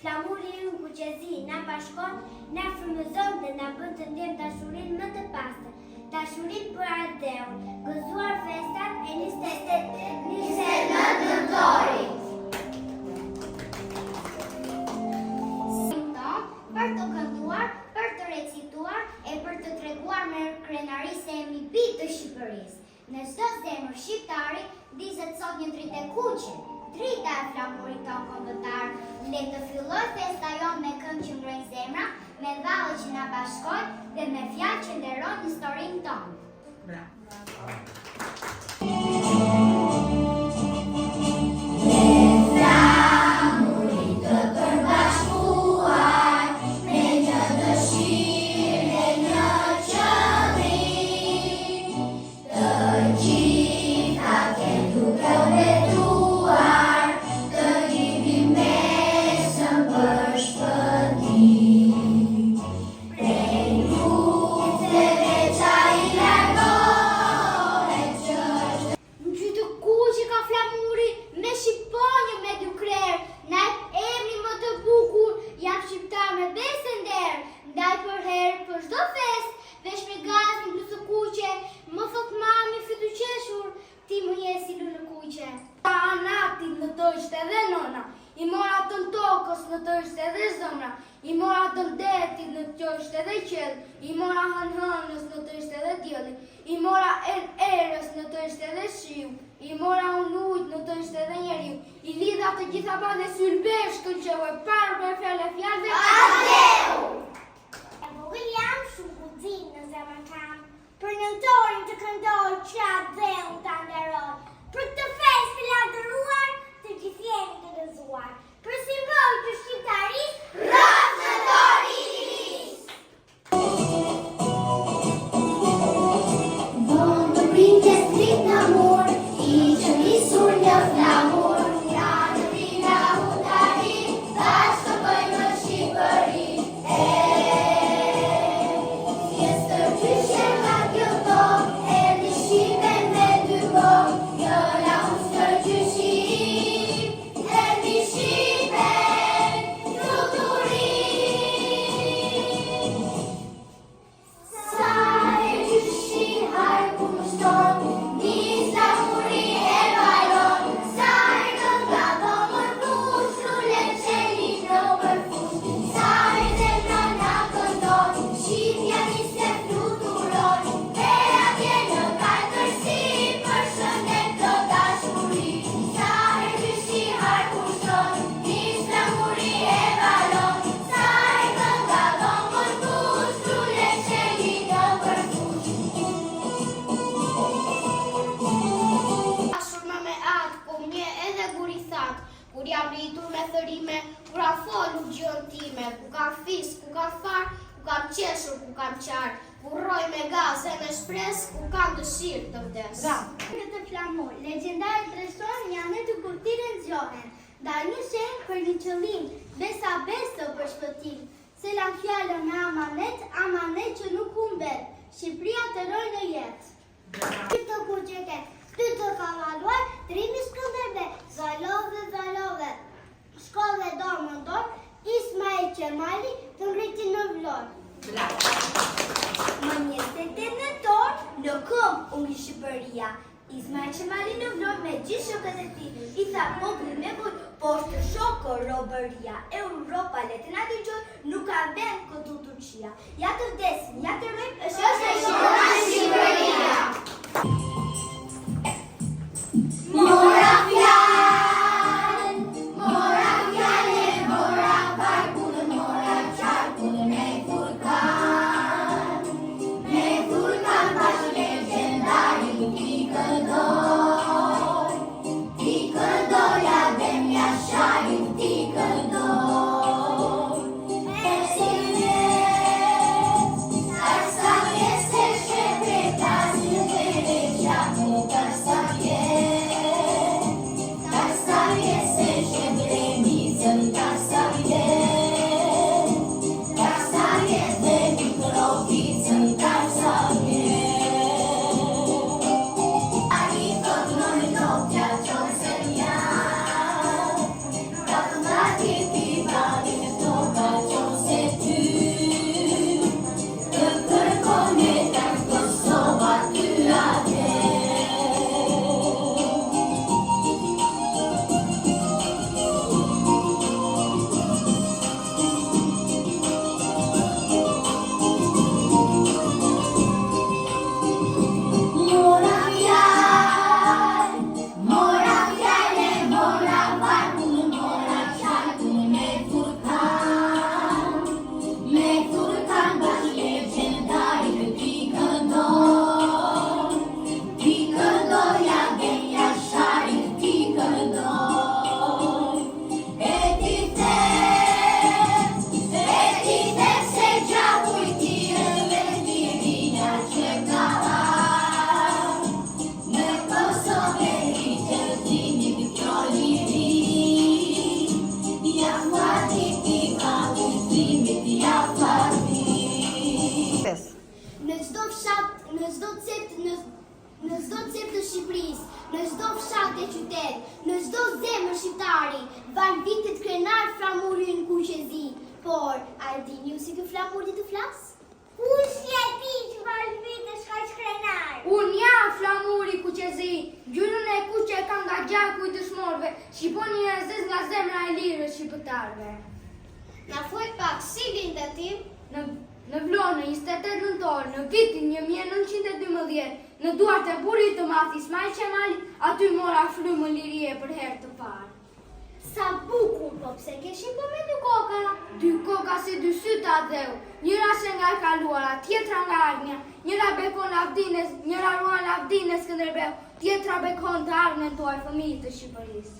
Flamuri në kuqezi na bashkon, na frymëzon dhe na bën të ndjem dashurinë më të pastër. Dashurinë për Ardeun, gëzuar festat e 29 nëntorit. Për të kënduar, për të recituar e për të treguar me krenari se jemi bitë të Shqipërisë. Në çdo zemër shqiptari diset sot një dritë e kuqe, drita e flamurit tonë kombëtar. Le të filloj festa jonë me këngë që ngrejnë zemra, me valle që na bashkojnë dhe me fjalë që nderojnë historinë tonë. Bravo. I mora të në tokës në të ishte edhe zëmra, i mora të në detit në të ishte edhe qelë, i mora hënhënës në të ishte edhe djeli, i mora erës në të ishte edhe shiu, i mora unë ujtë në të ishte edhe njeriu, i lidha të gjitha pa dhe sylbeshkën që vë parë për fjallë e fjallë dhe Adeu! E vogël jam shumë guxim në zemrën kam, për nëntorin të këndoj që Adeu të nderoj, për të festë të ladëruar, të gjithë jemi të gëzuar, për simbol të shqiptarisë, Rosh Nëntoris! Vonë të princes dritë në mur, i që nisur një flamur, nga në vina hutari, tash të bëjmë në Shqipëri. Pjesë të gjyshe nga kjo tokë, erdhi Shqipe me dy kokë, njëra unë të gjyshim, erdhi Shqipe, fluturim. Sa e gjyshi harku më shton, nis flamuri e vajron, sa e kënga dhomën fush, lullet qeli në përfush, sa e zemra na këndon, Shqipja nis e fluturon, e atje në kaltërsi, për shëndet të dashuri. Sa e gjyshi harku më shton, nis flamuri e vajron, sa e kënga dhomën fush, lullet qeli në përfush. Ashur me atë, po mje edhe gurisat, kur jam rritur me thërime, kur a folu gjën time, ku kam fis, ku kam far, ku kam qeshur, ku kam qarë, ku rroj me gaz e me shpres, ku kam dëshirë të vdes. Këtë flamur, legjendare treson janë të kurtiren zgjohen, ndaj një shenjë për një qëllim, besa beso për shpëtim, se la fjallën me amanet që nuk humbet, Shqipëria të roj në jetë. Ty të kuqeke, ty të kavaluar, trimi Skënderbe, zalove, shkolle dorë më dorë, Ismail Qemali të ngriti në vlorë. Më 29 nëntor, në këmbë u ngri Shqipëria. Ismail Qemali në vlorë me gjithë shokët e tij, i tha popullit me vojë, poshtë shoko robëria. Europa le të na dëgjoj, nuk ka vend këtu Turqia. Ja të vdesim, ja të rrojmë, është Shqipëria. Mora fjalë, mora barkun, mora qarkun, me vulkan bashkë legjendari ti këndoj, adem jashari ti këndoj. E si sa pjesë shkrepe, një vere qamu kërsa pjesë shkrepe, mizën kërsa pjesë dhe mikrovicën kërsa pjesë. Ari këtë në notja qonë se nja, ka të nga ti pi bali qytet, në çdo zemër shqiptari, van vitet krenar flamuri në kuqezi. Por, a e dini ju si ky flamur di të flas? Kush je ti që van vitesh kaq krenar? Unë jam flamuri kuqezi, gjyrën e kuqe ka nga gjaku i dëshmorëve, shqiponi e zez nga zemra e lirë shqiptarëve. Na thuaj pak, si vinte ti? Në Vlonë, 28 nëntor, në vitin 1912, në duart e burit të Madh Ismail Qemali, aty mora frymën lirie për herë të parë. Sa bukur, po pse keshin po me 2 koka? 2 koka si 2 syta dheu, njëra se nga e kaluara, tjetra nga ardhmja, njëra bekon lavdines, njëra ruan lavdines Skënderbeu, tjetra bekon të ardhmen tuaj fëmijë të Shqipërisë.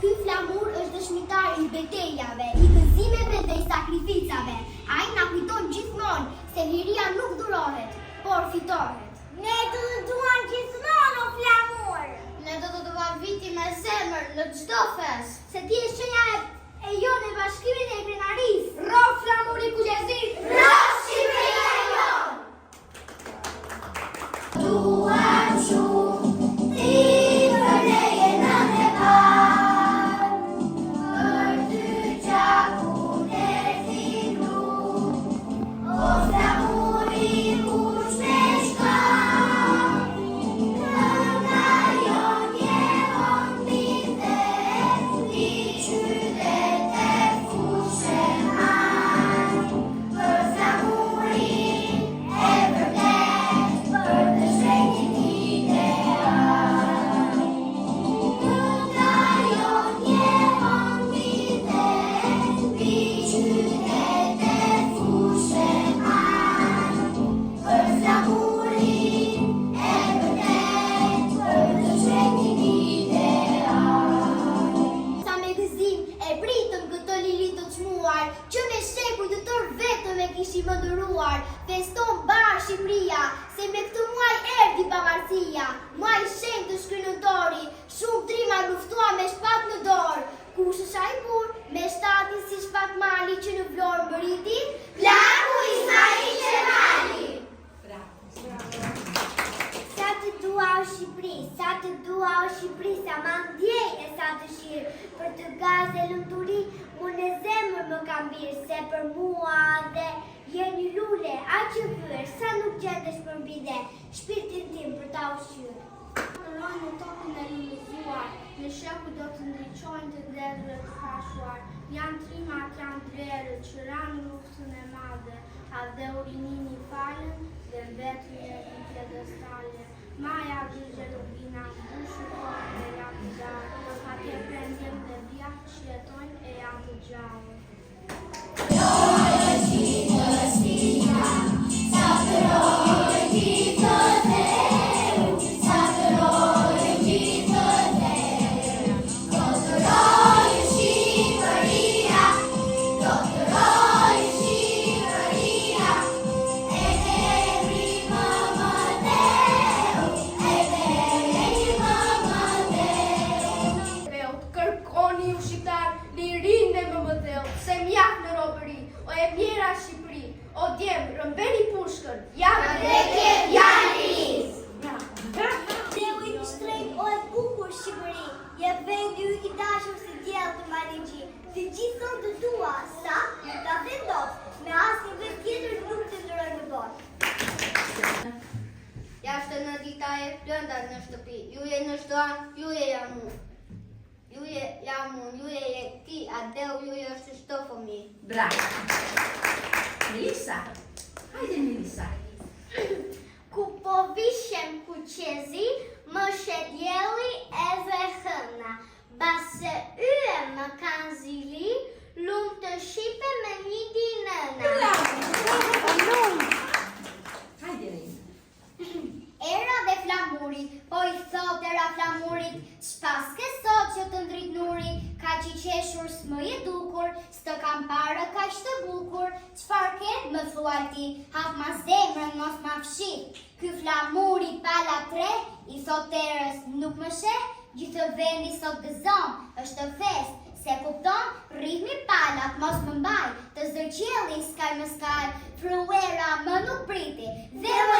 Ky flamur është dëshmitar i betejave, i gëzimeve dhe i sakrificave. Ai na kujton gjithmonë se liria nuk durohet, por fitohet. Ne do të duam gjithmonë o flamur. Ne do të duam viti me zemër në çdo fest. Se ti je shenja e jonë e bashkimit e krenarisë. Ro flamuri kuqezi, ro Shqipëria jonë. Duam shumë ti për leje në kishim ndëruar, feston bashkë Shqipëria, se me këtë muaj erdhi pavarësia, muaj shenjtë të shkrimtori, shumë trima luftua me shpat në dorë. Kush është ai burr me shtatin si shpat mali që në Vlorë mbëriti? Plaku Ismail Qemali. Sa të dua o Shqipëri, sa të dua o Shqipëri, sa ma ndjej e sa dëshirë, për të gazë e lumturi, unë e zemër më kam birë, se për mua dhe jeni lule, aq që vyer, sa nuk gjendesh për mbide, shpirtin tim për ta ushqyer. Rojnë në tokën e lulëzuar, në sheku do të ndriqojnë të dredhëve të pashuar, janë trimat, janë drerët që ranë luftën e madhe, a dhe urinini falen dhe mbetën e një pjedestale. Maja gjyqe Rubina, bushu kohë dhe janë të gjarë, atje prendjem dhe vjatë që jetojnë e janë të gjallë. Rëmbeni pushkën, javë dhe kjetë janë rizë. Dewi të shtrejt o e bukur Shqipëri, je vendi ju i dashur si djellë të Maligji. Të gjithë thonë të tua, sa ju ta vendos, me asnjë vend tjetër nuk të ndrojë në botë. Jashtë në dita e plëndat në shtëpi, ju je në çdo anë, ju je jam unë. Ju je jam unë, ju je ti, adeu, ju je është çdo fëmijë. Bravo. Melisa. Hajde Melisa. Ku po vishem kuqezi, më shet dielli edhe hëna. Base yje më kanë zili, lumë të shipe me një dinëna. Hajde Rina. Era dhe flamurit, po i thot era flamurit, ç'pas ke sot që të ndrit nuri, ka që i qeshur s'më je dukur, s'të kam parë ka të bukur, çfarë ke më thuaj ti, hap ma zemrën mos ma fshi. Ky flamuri pala tre, i thot erës nuk më sheh, gjithë vendi sot gëzon, është fest, se kupton, rrihmi palat mos më mbaj, të zërqjeli skaj më skaj, fruera më nuk priti, dhe më